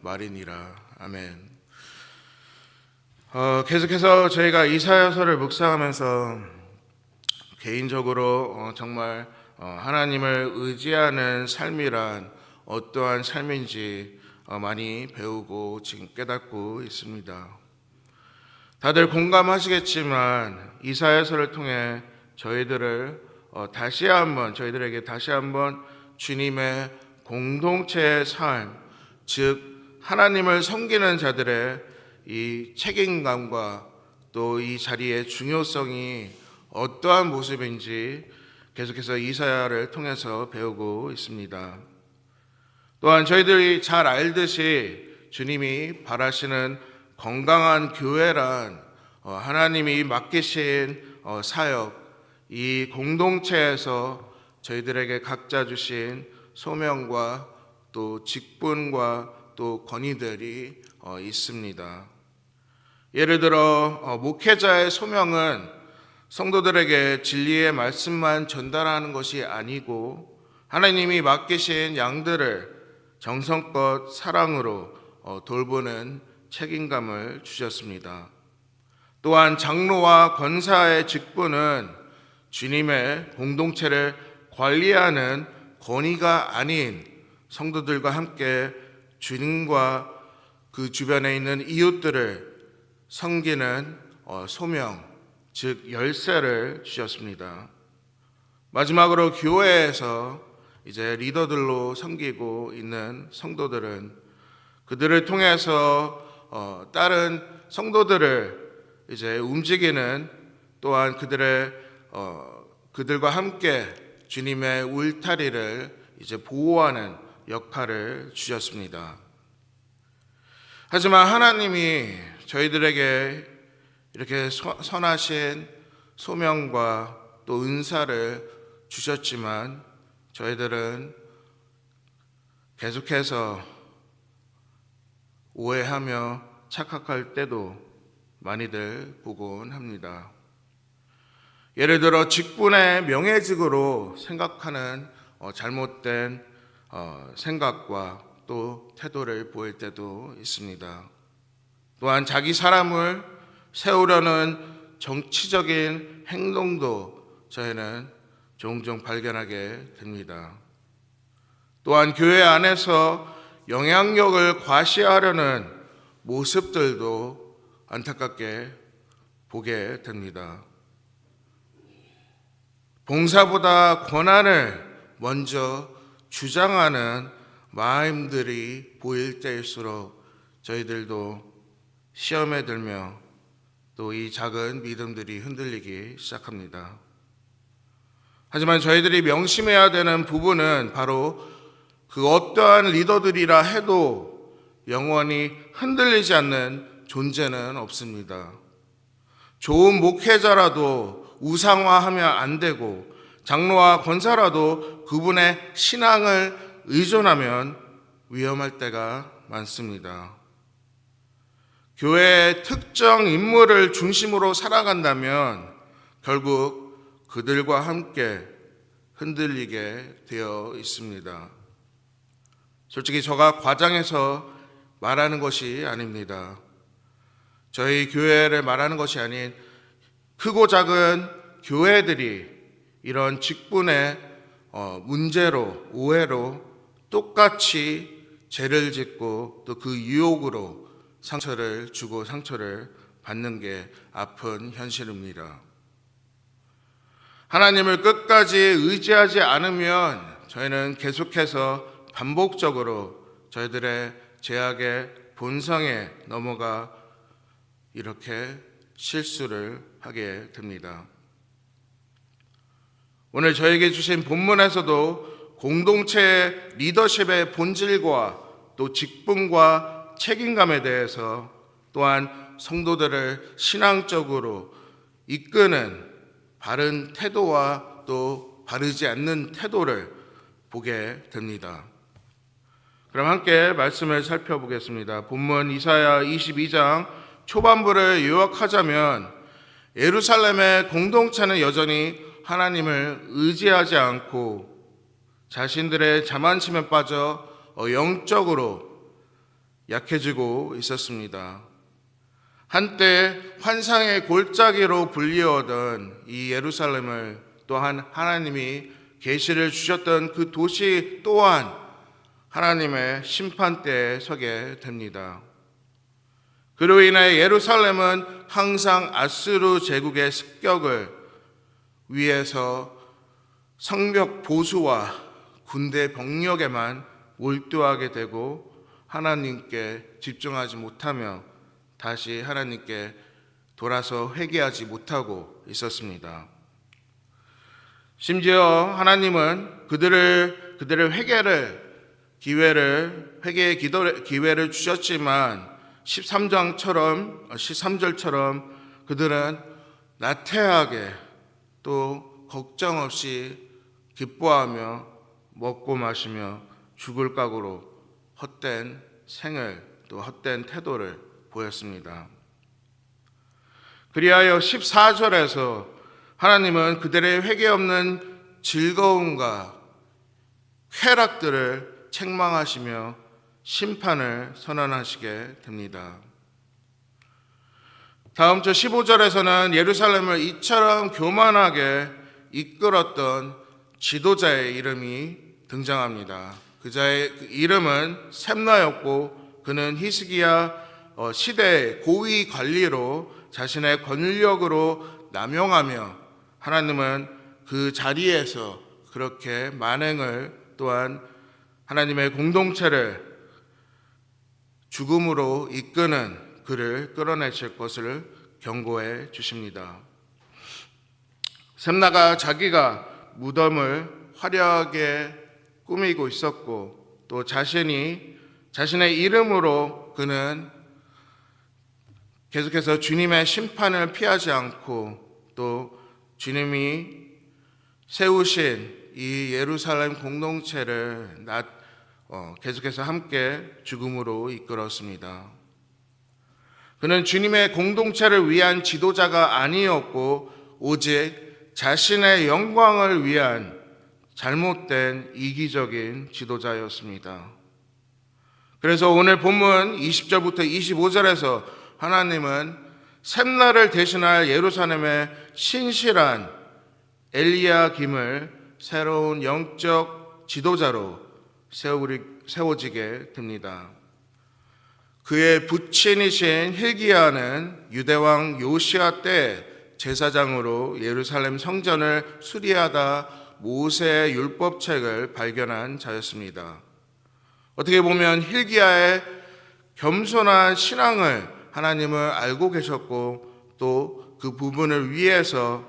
말이니라. 아멘. 계속해서 저희가 이사야서를 묵상하면서 개인적으로 정말 하나님을 의지하는 삶이란 어떠한 삶인지 많이 배우고 지금 깨닫고 있습니다. 다들 공감하시겠지만 이사야서를 통해 저희들에게 다시 한번 주님의 공동체의 삶, 즉 하나님을 섬기는 자들의 이 책임감과 또 이 자리의 중요성이 어떠한 모습인지 계속해서 이사야를 통해서 배우고 있습니다. 또한 저희들이 잘 알듯이 주님이 바라시는 건강한 교회란 하나님이 맡기신 사역, 이 공동체에서 저희들에게 각자 주신 소명과 또 직분과 또 권위들이 있습니다. 예를 들어 목회자의 소명은 성도들에게 진리의 말씀만 전달하는 것이 아니고 하나님이 맡기신 양들을 정성껏 사랑으로 돌보는 책임감을 주셨습니다. 또한 장로와 권사의 직분은 주님의 공동체를 관리하는 권위가 아닌 성도들과 함께 주님과 그 주변에 있는 이웃들을 섬기는 소명, 즉 열쇠를 주셨습니다. 마지막으로 교회에서 이제 리더들로 섬기고 있는 성도들은 그들을 통해서 다른 성도들을 이제 움직이는, 또한 그들과 함께 주님의 울타리를 이제 보호하는 역할을 주셨습니다. 하지만 하나님이 저희들에게 이렇게 선하신 소명과 또 은사를 주셨지만 저희들은 계속해서 오해하며 착각할 때도 많이들 보곤 합니다. 예를 들어 직분의 명예직으로 생각하는 잘못된 생각과 또 태도를 보일 때도 있습니다. 또한 자기 사람을 세우려는 정치적인 행동도 저희는 종종 발견하게 됩니다. 또한 교회 안에서 영향력을 과시하려는 모습들도 안타깝게 보게 됩니다. 봉사보다 권한을 먼저 주장하는 마음들이 보일 때일수록 저희들도 시험에 들며 또 이 작은 믿음들이 흔들리기 시작합니다. 하지만 저희들이 명심해야 되는 부분은 바로 그 어떠한 리더들이라 해도 영원히 흔들리지 않는 존재는 없습니다. 좋은 목회자라도 우상화하면 안 되고 장로와 권사라도 그분의 신앙을 의존하면 위험할 때가 많습니다. 교회의 특정 인물을 중심으로 살아간다면 결국 그들과 함께 흔들리게 되어 있습니다. 솔직히 저가 과장해서 말하는 것이 아닙니다. 저희 교회를 말하는 것이 아닌 크고 작은 교회들이 이런 직분의 문제로, 오해로 똑같이 죄를 짓고 또 그 유혹으로 상처를 주고 상처를 받는 게 아픈 현실입니다. 하나님을 끝까지 의지하지 않으면 저희는 계속해서 반복적으로 저희들의 죄악의 본성에 넘어가 이렇게 실수를 하게 됩니다. 오늘 저에게 주신 본문에서도 공동체의 리더십의 본질과 또 직분과 책임감에 대해서, 또한 성도들을 신앙적으로 이끄는 바른 태도와 또 바르지 않는 태도를 보게 됩니다. 그럼 함께 말씀을 살펴보겠습니다. 본문 이사야 22장 초반부를 요약하자면 예루살렘의 공동체는 여전히 하나님을 의지하지 않고 자신들의 자만심에 빠져 영적으로 약해지고 있었습니다. 한때 환상의 골짜기로 불리우던 이 예루살렘을 또한 하나님이 계시를 주셨던 그 도시 또한 하나님의 심판대에 서게 됩니다. 그로 인해 예루살렘은 항상 아수르 제국의 습격을 위해서 성벽 보수와 군대 병력에만 몰두하게 되고 하나님께 집중하지 못하며 다시 하나님께 돌아서 회개하지 못하고 있었습니다. 심지어 하나님은 그들의 회개의 기회를 주셨지만 13절처럼 그들은 나태하게 또 걱정 없이 기뻐하며 먹고 마시며 죽을 각오로 헛된 생을 또 헛된 태도를 보였습니다. 그리하여 14절에서 하나님은 그들의 회개 없는 즐거움과 쾌락들을 책망하시며 심판을 선언하시게 됩니다. 다음 주 15절에서는 예루살렘을 이처럼 교만하게 이끌었던 지도자의 이름이 등장합니다. 그자의 이름은 셈나였고 그는 히스기야 시대의 고위 관리로 자신의 권력으로 남용하며 하나님은 그 자리에서 그렇게 만행을 또한 하나님의 공동체를 죽음으로 이끄는 그를 끌어내실 것을 경고해 주십니다. 셈나가 자기가 무덤을 화려하게 꾸미고 있었고 또 자신의 이름으로 그는 계속해서 주님의 심판을 피하지 않고 또 주님이 세우신 이 예루살렘 공동체를 계속해서 함께 죽음으로 이끌었습니다. 그는 주님의 공동체를 위한 지도자가 아니었고 오직 자신의 영광을 위한 잘못된 이기적인 지도자였습니다. 그래서 오늘 본문 20절부터 25절에서 하나님은 셈나를 대신할 예루살렘의 신실한 엘리야김을 새로운 영적 지도자로 세워지게 됩니다. 그의 부친이신 hil기야는 유대왕 요시야 때 제사장으로 예루살렘 성전을 수리하다 모세의 율법책을 발견한 자였습니다. 어떻게 보면 hil기야의 겸손한 신앙을 하나님을 알고 계셨고 또 그 부분을 위해서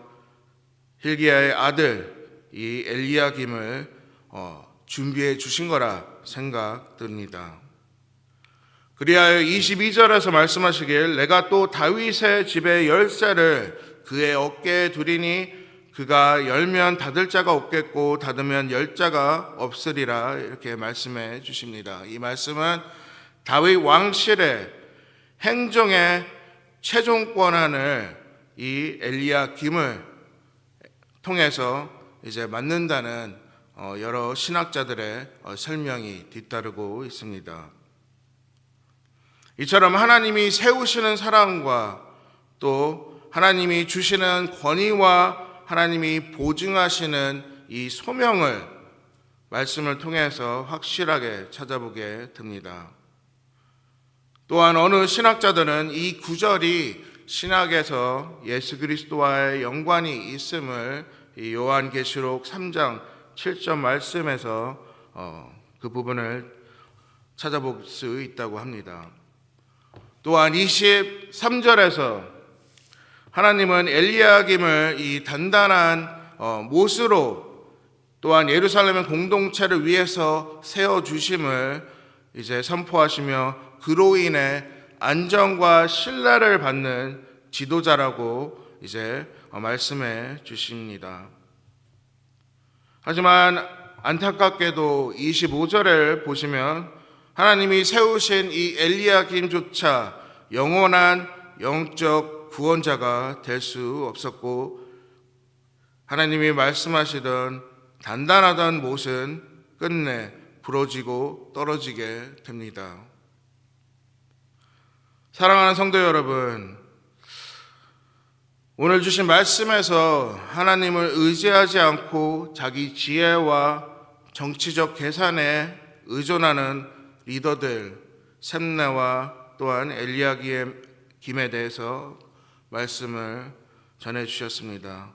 hil기야의 아들 이 엘리야김을 준비해 주신 거라 생각됩니다. 그리하여 22절에서 말씀하시길 내가 또 다윗의 집의 열쇠를 그의 어깨에 두리니 그가 열면 닫을 자가 없겠고 닫으면 열 자가 없으리라 이렇게 말씀해 주십니다. 이 말씀은 다윗 왕실의 행정의 최종 권한을 이 엘리야김을 통해서 이제 맡는다는 여러 신학자들의 설명이 뒤따르고 있습니다. 이처럼 하나님이 세우시는 사랑과 또 하나님이 주시는 권위와 하나님이 보증하시는 이 소명을 말씀을 통해서 확실하게 찾아보게 됩니다. 또한 어느 신학자들은 이 구절이 신학에서 예수 그리스도와의 연관이 있음을 이 요한계시록 3장 7절 말씀에서 그 부분을 찾아볼 수 있다고 합니다. 또한 23절에서 하나님은 엘리야김을 이 단단한 못으로 또한 예루살렘의 공동체를 위해서 세워주심을 이제 선포하시며 그로 인해 안정과 신뢰를 받는 지도자라고 이제 말씀해 주십니다. 하지만 안타깝게도 25절을 보시면 하나님이 세우신 이 엘리야김조차 영원한 영적 구원자가 될 수 없었고 하나님이 말씀하시던 단단하던 못은 끝내 부러지고 떨어지게 됩니다. 사랑하는 성도 여러분, 오늘 주신 말씀에서 하나님을 의지하지 않고 자기 지혜와 정치적 계산에 의존하는 리더들 셈나와 또한 엘리야김에 대해서 말씀을 전해 주셨습니다.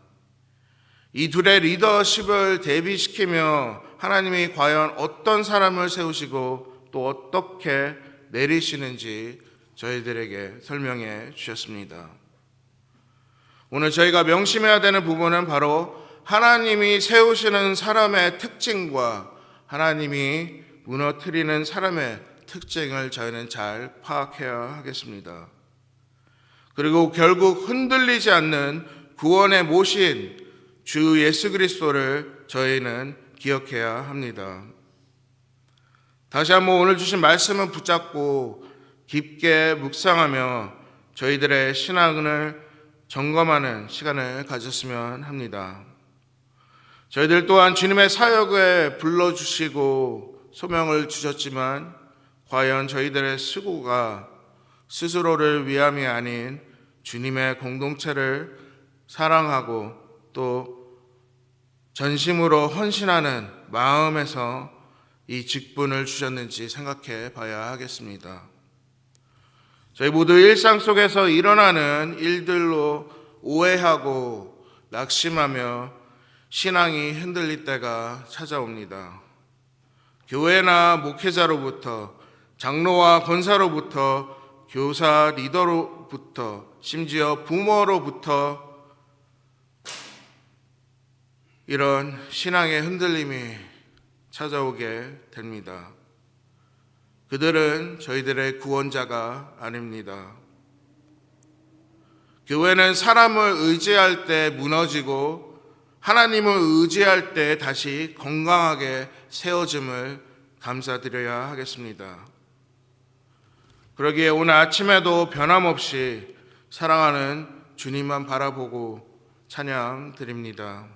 이 둘의 리더십을 대비시키며 하나님이 과연 어떤 사람을 세우시고 또 어떻게 내리시는지 저희들에게 설명해 주셨습니다. 오늘 저희가 명심해야 되는 부분은 바로 하나님이 세우시는 사람의 특징과 하나님이 무너뜨리는 사람의 특징을 저희는 잘 파악해야 하겠습니다. 그리고 결국 흔들리지 않는 구원의 모신 주 예수 그리스도를 저희는 기억해야 합니다. 다시 한번 오늘 주신 말씀을 붙잡고 깊게 묵상하며 저희들의 신앙을 점검하는 시간을 가졌으면 합니다. 저희들 또한 주님의 사역에 불러주시고 소명을 주셨지만 과연 저희들의 수고가 스스로를 위함이 아닌 주님의 공동체를 사랑하고 또 전심으로 헌신하는 마음에서 이 직분을 주셨는지 생각해 봐야 하겠습니다. 저희 모두 일상 속에서 일어나는 일들로 오해하고 낙심하며 신앙이 흔들릴 때가 찾아옵니다. 교회나 목회자로부터, 장로와 권사로부터, 교사 리더로부터, 심지어 부모로부터 이런 신앙의 흔들림이 찾아오게 됩니다. 그들은 저희들의 구원자가 아닙니다. 교회는 사람을 의지할 때 무너지고 하나님을 의지할 때 다시 건강하게 세워짐을 감사드려야 하겠습니다. 그러기에 오늘 아침에도 변함없이 사랑하는 주님만 바라보고 찬양 드립니다.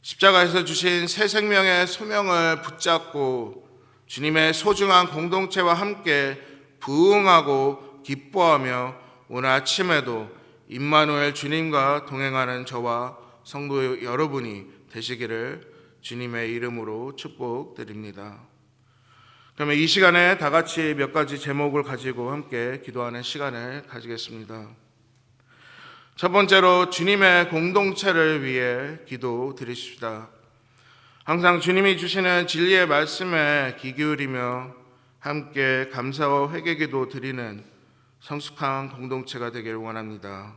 십자가에서 주신 새 생명의 소명을 붙잡고 주님의 소중한 공동체와 함께 부응하고 기뻐하며 오늘 아침에도 임마누엘 주님과 동행하는 저와 성도 여러분이 되시기를 주님의 이름으로 축복드립니다. 그러면 이 시간에 다 같이 몇 가지 제목을 가지고 함께 기도하는 시간을 가지겠습니다. 첫 번째로 주님의 공동체를 위해 기도 드리십시다. 항상 주님이 주시는 진리의 말씀에 귀 기울이며 함께 감사와 회개기도 드리는 성숙한 공동체가 되길 원합니다.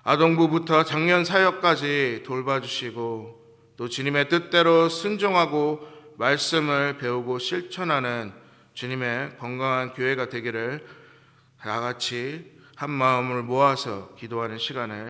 아동부부터 장년 사역까지 돌봐주시고 또 주님의 뜻대로 순종하고 말씀을 배우고 실천하는 주님의 건강한 교회가 되기를 다 같이 한 마음을 모아서 기도하는 시간을